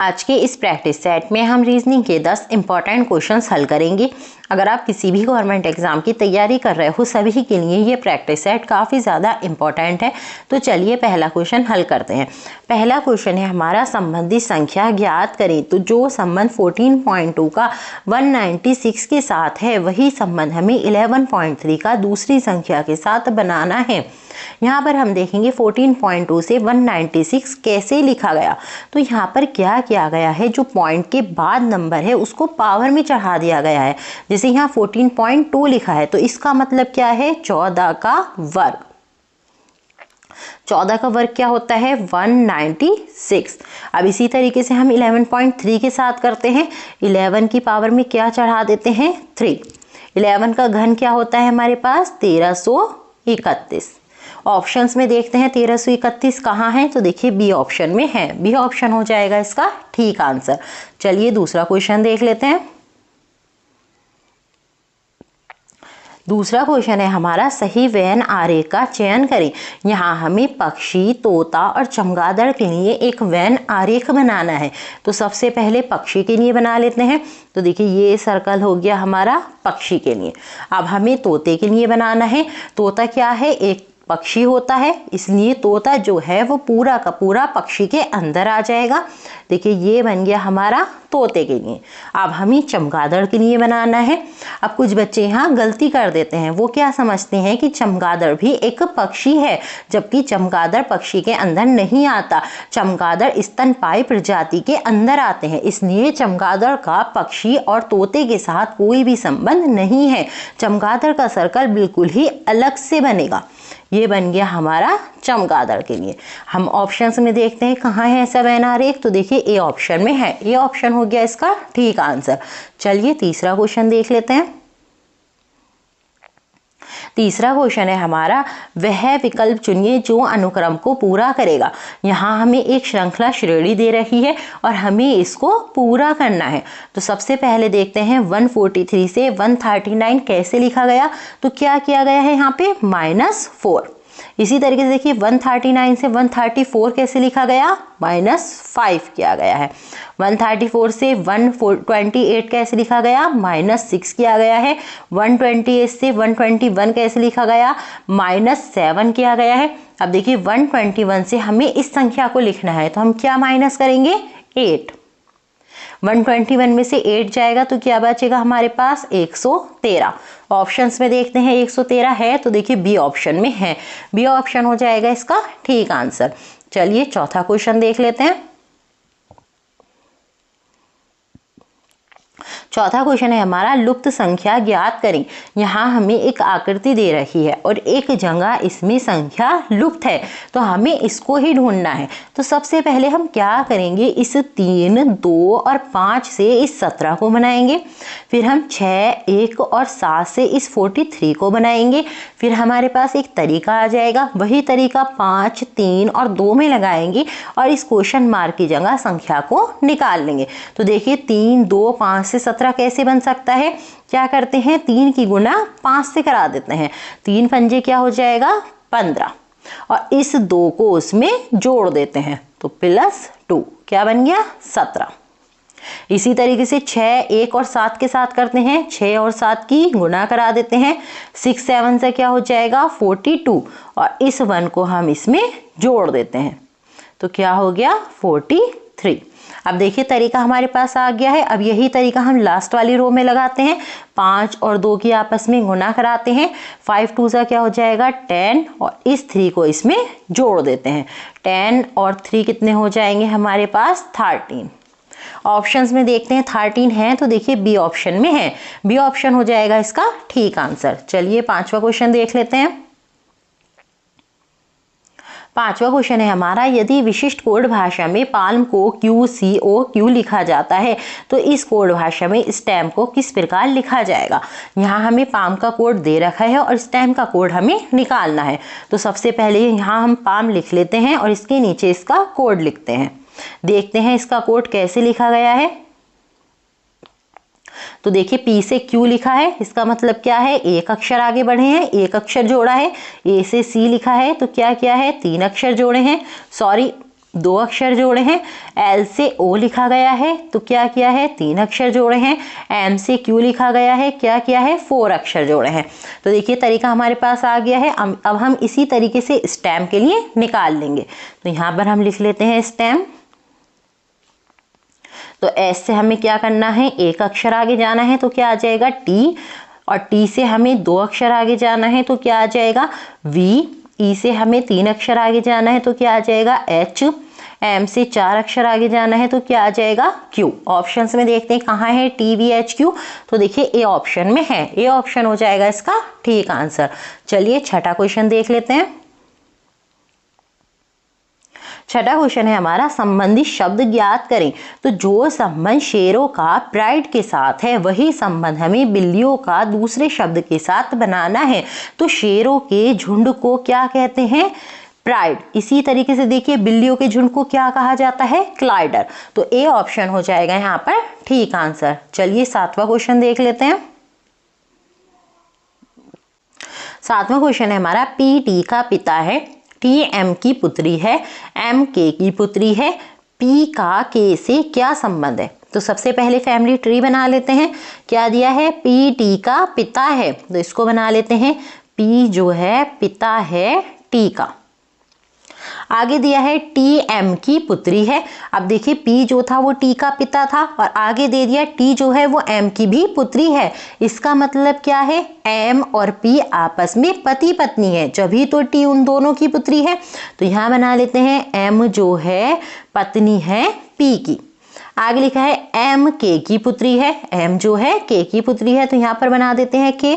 आज के इस प्रैक्टिस सेट में हम रीजनिंग के 10 इंपॉर्टेंट क्वेश्चंस हल करेंगे। अगर आप किसी भी गवर्नमेंट एग्जाम की तैयारी कर रहे हो सभी के लिए ये प्रैक्टिस सेट काफ़ी ज़्यादा इंपॉर्टेंट है। तो चलिए पहला क्वेश्चन हल करते हैं। पहला क्वेश्चन है हमारा संबंधित संख्या ज्ञात करें। तो जो संबंध 14.2 का 196 के साथ है वही संबंध हमें 11.3 का दूसरी संख्या के साथ बनाना है। यहाँ पर हम देखेंगे 14.2 से 196 कैसे लिखा गया। तो यहाँ पर क्या किया गया है, जो पॉइंट के बाद नंबर है उसको पावर में चढ़ा दिया गया है। जैसे यहाँ 14.2 लिखा है तो इसका मतलब क्या है, 14 का वर्ग। 14 का वर्ग क्या होता है, 196। अब इसी तरीके से हम 11.3 के साथ करते हैं। 11 की पावर में क्या चढ़ा देते हैं, 3। 11 का घन क्या होता है हमारे पास, 1331। ऑप्शंस में देखते हैं 1331 कहाँ है, तो देखिए बी ऑप्शन में है। बी ऑप्शन हो जाएगा इसका ठीक आंसर। चलिए दूसरा क्वेश्चन देख लेते हैं। दूसरा क्वेश्चन है हमारा सही वैन आरेख का चयन करें। यहाँ हमें पक्षी, तोता और चमगादड़ के लिए एक वैन आरेख बनाना है। तो सबसे पहले पक्षी के लिए बना लेते हैं। तो देखिए ये सर्कल हो गया हमारा पक्षी के लिए। अब हमें तोते के लिए बनाना है। तोता क्या है, एक पक्षी होता है, इसलिए तोता जो है वो पूरा का पूरा पक्षी के अंदर आ जाएगा। देखिए ये बन गया हमारा तोते के लिए। अब हमें चमगादड़ के लिए बनाना है। अब कुछ बच्चे यहाँ गलती कर देते हैं, वो क्या समझते हैं कि चमगादड़ भी एक पक्षी है, जबकि चमगादड़ पक्षी के अंदर नहीं आता। चमगादड़ स्तनपायी प्रजाति के अंदर आते हैं, इसलिए चमगादड़ का पक्षी और तोते के साथ कोई भी संबंध नहीं है। चमगादड़ का सर्कल बिल्कुल ही अलग से बनेगा। ये बन गया हमारा चमगादड़ के लिए। हम ऑप्शंस में देखते हैं कहाँ है ऐसा वैन आरेख। तो देखिए ए ऑप्शन में है। ए ऑप्शन हो गया इसका ठीक आंसर। चलिए तीसरा क्वेश्चन देख लेते हैं। तीसरा क्वेश्चन है हमारा वह विकल्प चुनिए जो अनुक्रम को पूरा करेगा। यहाँ हमें एक श्रृंखला श्रेणी दे रही है और हमें इसको पूरा करना है। तो सबसे पहले देखते हैं 143 से 139 कैसे लिखा गया। तो क्या किया गया है यहाँ पे, -4। इसी तरीके से देखिए 139 से 134 कैसे लिखा गया, -5 किया गया है। 134 से 128 कैसे लिखा गया, -6 किया गया है। 128 से 121 कैसे लिखा गया, -7 किया गया है। अब देखिए 121 से हमें इस संख्या को लिखना है, तो हम क्या माइनस करेंगे, 8। 121 में से 8 जाएगा तो क्या बचेगा हमारे पास, 113। ऑप्शंस में देखते हैं 113 है, तो देखिए बी ऑप्शन में है। बी ऑप्शन हो जाएगा इसका ठीक आंसर। चलिए चौथा क्वेश्चन देख लेते हैं। चौथा क्वेश्चन है हमारा लुप्त संख्या ज्ञात करें। यहाँ हमें एक आकृति दे रही है और एक जगह इसमें संख्या लुप्त है, तो हमें इसको ही ढूंढना है। तो सबसे पहले हम क्या करेंगे, इस 3, 2 और 5 से इस 17 को बनाएंगे। फिर हम 6, 1 और 7 से इस 43 को बनाएंगे। फिर हमारे पास एक तरीका आ जाएगा, वही तरीका 5, 3 और 2 में लगाएंगे और इस क्वेश्चन मार्क की जगह संख्या को निकाल लेंगे। तो देखिए 3, 2, 5 से 17 कैसे बन सकता है। क्या करते हैं, 3 की गुणा 5 से करा देते हैं। 3 पंजे क्या हो जाएगा, 15 और इस 2 को उसमें जोड़ देते हैं तो +2 क्या बन गया, 17। इसी तरीके से 6, 1 और 7 के साथ करते हैं। 6 और 7 की गुणा करा देते हैं। 6, 7 से क्या हो जाएगा, 42 और इस 1 को हम इसमें जोड़ देते हैं तो क्या हो गया, 43। अब देखिए तरीका हमारे पास आ गया है। अब यही तरीका हम लास्ट वाली रो में लगाते हैं। 5 और 2 की आपस में गुणा कराते हैं। 5 2 से क्या हो जाएगा, 10 और इस 3 को इसमें जोड़ देते हैं। 10 और 3 कितने हो जाएंगे हमारे पास, 13। ऑप्शंस में देखते हैं 13 है, तो देखिए बी ऑप्शन में है। बी ऑप्शन हो जाएगा इसका ठीक आंसर। चलिए पांचवा क्वेश्चन देख लेते हैं। पांचवा क्वेश्चन है हमारा यदि विशिष्ट कोड भाषा में पाल्म को QCOQ लिखा जाता है तो इस कोड भाषा में स्टैम्प को किस प्रकार लिखा जाएगा। यहाँ हमें पाम का कोड दे रखा है और स्टैम्प का कोड हमें निकालना है। तो सबसे पहले यहाँ हम पाम लिख लेते हैं और इसके नीचे इसका कोड लिखते हैं। देखते हैं इसका कोड कैसे लिखा गया है। तो देखिए P से Q लिखा है, इसका मतलब क्या है, एक अक्षर आगे बढ़े हैं, एक अक्षर जोड़ा है। A से C लिखा है तो क्या किया है, 3 अक्षर जोड़े हैं। सॉरी 2 अक्षर जोड़े हैं, L से O लिखा गया है तो क्या किया है 3 अक्षर जोड़े हैं, M से Q लिखा गया है क्या किया है 4 अक्षर जोड़े हैं। तो देखिए तरीका हमारे पास आ गया है। अब हम इसी तरीके से स्टेम के लिए निकाल लेंगे। तो यहाँ पर हम लिख लेते हैं स्टेम। तो S से हमें क्या करना है, एक अक्षर आगे जाना है तो क्या आ जाएगा T, और T से हमें 2 अक्षर आगे जाना है तो क्या आ जाएगा V, E से हमें 3 अक्षर आगे जाना है तो क्या आ जाएगा H, M से 4 अक्षर आगे जाना है तो क्या आ जाएगा Q। ऑप्शंस में देखते हैं कहाँ है T V H Q, तो देखिए ए ऑप्शन में है, ए ऑप्शन हो जाएगा इसका ठीक आंसर। चलिए छठा क्वेश्चन देख लेते हैं। छठा क्वेश्चन है हमारा संबंधी शब्द ज्ञात करें। तो जो संबंध शेरों का प्राइड के साथ है वही संबंध हमें बिल्लियों का दूसरे शब्द के साथ बनाना है। तो शेरों के झुंड को क्या कहते हैं, प्राइड। इसी तरीके से देखिए बिल्लियों के झुंड को क्या कहा जाता है, क्लाइडर। तो ए ऑप्शन हो जाएगा यहाँ पर ठीक आंसर। चलिए सातवां क्वेश्चन देख लेते हैं। सातवां क्वेश्चन है हमारा पी टी का पिता है, टी एम की पुत्री है, एम के की पुत्री है, पी का के से क्या संबंध है। तो सबसे पहले फैमिली ट्री बना लेते हैं। क्या दिया है, पी टी का पिता है तो इसको बना लेते हैं, पी जो है पिता है टी का। आगे दिया है टी एम की पुत्री है। अब देखिए पी जो था वो टी का पिता था और आगे दे दिया टी जो है वो एम की भी पुत्री है। इसका मतलब क्या है, एम और पी आपस में पति पत्नी है, जभी तो टी उन दोनों की पुत्री है। तो यहाँ बना लेते हैं एम जो है पत्नी है पी की। आगे लिखा है एम के की पुत्री है, एम जो है के की पुत्री है तो यहाँ पर बना देते हैं के।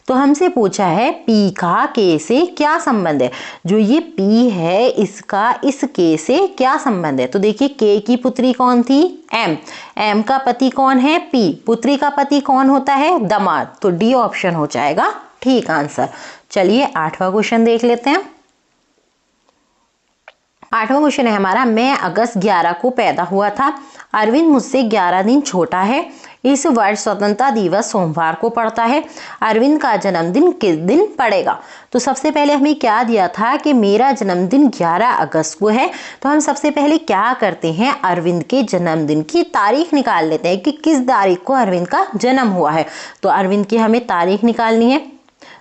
तो हमसे पूछा है पी का के से क्या संबंध है। जो ये पी है इसका इस के से क्या संबंध है। तो देखिए के की पुत्री कौन थी, एम, एम का पति कौन है, पी, पुत्री का पति कौन होता है, दामाद। तो डी ऑप्शन हो जाएगा ठीक आंसर। चलिए आठवां क्वेश्चन देख लेते हैं। आठवां क्वेश्चन है हमारा मैं अगस्त 11 को पैदा हुआ था, अरविंद मुझसे 11 दिन छोटा है, इस वर्ष स्वतंत्रता दिवस सोमवार को पड़ता है, अरविंद का जन्मदिन किस दिन पड़ेगा। तो सबसे पहले हमें क्या दिया था कि मेरा जन्मदिन 11 अगस्त को है। तो हम सबसे पहले क्या करते हैं, अरविंद के जन्मदिन की तारीख निकाल लेते हैं कि किस तारीख को अरविंद का जन्म हुआ है। तो अरविंद की हमें तारीख निकालनी है।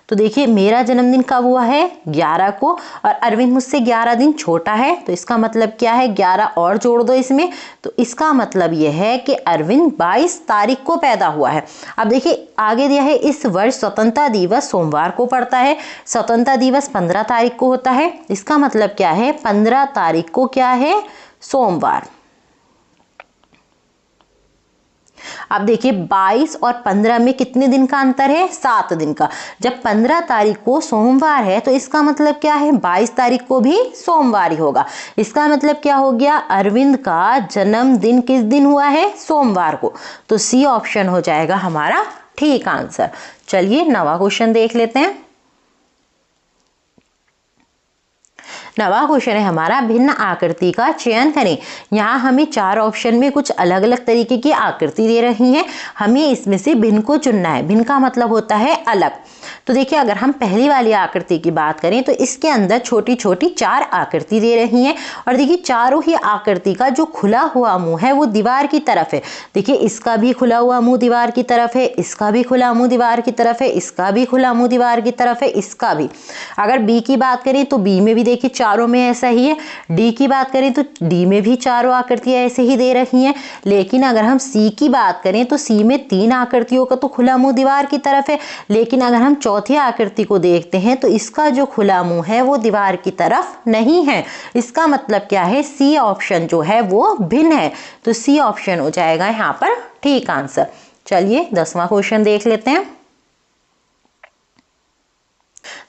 तो देखिए मेरा जन्मदिन कब हुआ है, 11 को, और अरविंद मुझसे 11 दिन छोटा है। तो इसका मतलब क्या है, 11 और जोड़ दो इसमें। तो इसका मतलब यह है कि अरविंद 22 तारीख को पैदा हुआ है। अब देखिए आगे दिया है इस वर्ष स्वतंत्रता दिवस सोमवार को पड़ता है, स्वतंत्रता दिवस 15 तारीख को होता है। इसका मतलब क्या है, 15 तारीख को क्या है, सोमवार। अब देखिए 22 और 15 में कितने दिन का अंतर है, 7 दिन का। जब 15 तारीख को सोमवार है तो इसका मतलब क्या है, 22 तारीख को भी सोमवार ही होगा। इसका मतलब क्या हो गया, अरविंद का जन्मदिन किस दिन हुआ है, सोमवार को। तो सी ऑप्शन हो जाएगा हमारा ठीक आंसर। चलिए 9वां क्वेश्चन देख लेते हैं। 9वां क्वेश्चन है हमारा भिन्न आकृति का चयन करें। यहाँ हमें 4 ऑप्शन में कुछ अलग अलग तरीके की आकृति दे रही हैं, हमें इसमें से भिन्न को चुनना है। भिन्न का मतलब होता है अलग। तो देखिए अगर हम पहली वाली आकृति की बात करें तो इसके अंदर छोटी छोटी 4 आकृति दे रही हैं और देखिए चारों ही आकृति का जो खुला हुआ मुंह है वो दीवार की तरफ है। देखिए इसका भी खुला हुआ मुंह दीवार की तरफ है, इसका भी खुला मुंह दीवार की तरफ है, इसका भी खुला मुंह दीवार की तरफ है, इसका भी। अगर बी की बात करें तो बी में भी देखिए चारों में ऐसा ही है। डी की बात करें तो डी में भी चारों आकृतियां ऐसे ही दे रही हैं। लेकिन अगर हम सी की बात करें तो सी में 3 आकृतियों का तो खुला मुंह दीवार की तरफ है, लेकिन अगर हम चौथी आकृति को देखते हैं तो इसका जो खुला मुंह है वो दीवार की तरफ नहीं है। इसका मतलब क्या है, सी ऑप्शन जो है वो भिन्न है। तो सी ऑप्शन हो जाएगा यहाँ पर ठीक आंसर। चलिए 10वां क्वेश्चन देख लेते हैं।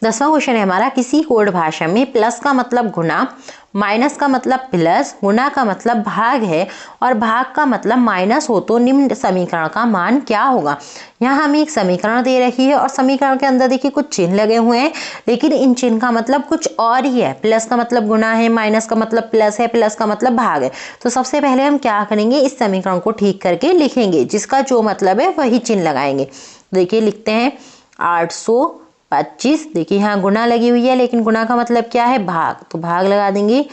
10वां क्वेश्चन है हमारा किसी कोड भाषा में प्लस का मतलब गुना, माइनस का मतलब प्लस, गुना का मतलब भाग है और भाग का मतलब माइनस हो तो निम्न समीकरण का मान क्या होगा। यहाँ हमें एक समीकरण दे रखी है और समीकरण के अंदर देखिए कुछ चिन्ह लगे हुए हैं, लेकिन इन चिन्ह का मतलब कुछ और ही है। प्लस का मतलब गुना है, माइनस का मतलब प्लस है, प्लस का मतलब भाग है। तो सबसे पहले हम क्या करेंगे, इस समीकरण को ठीक करके लिखेंगे, जिसका जो मतलब है वही चिन्ह लगाएंगे। देखिए लिखते हैं 825। देखिए यहाँ गुना लगी हुई है, लेकिन गुना का मतलब क्या है, भाग, तो भाग लगा देंगे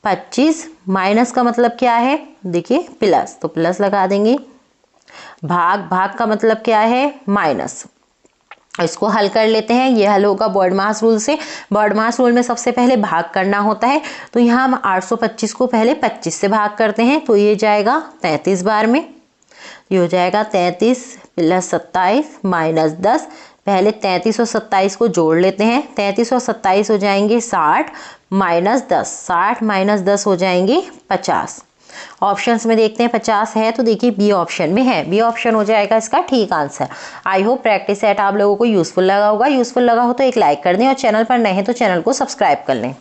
25 माइनस का मतलब क्या है, देखिए प्लस, तो प्लस लगा देंगे। भाग, भाग का मतलब क्या है, माइनस। इसको हल कर लेते हैं, ये हल होगा बॉडमास रूल से। बॉडमास रूल में सबसे पहले भाग करना होता है, तो यहाँ हम 825 को पहले 25 से भाग करते हैं, तो ये जाएगा 33 बार में। ये हो जाएगा 33 प्लस 27 माइनस 10। पहले 33 और 27 को जोड़ लेते हैं, 33 और 27 हो जाएंगे 60 माइनस 10, 60 माइनस 10 हो जाएंगे 50। ऑप्शंस में देखते हैं 50 है, तो देखिए बी ऑप्शन में है, बी ऑप्शन हो जाएगा इसका ठीक answer. I hope practice set आप लोगों को यूजफुल लगा होगा। यूजफुल लगा हो तो एक लाइक कर दें और चैनल पर नए हैं तो चैनल को सब्सक्राइब कर लें।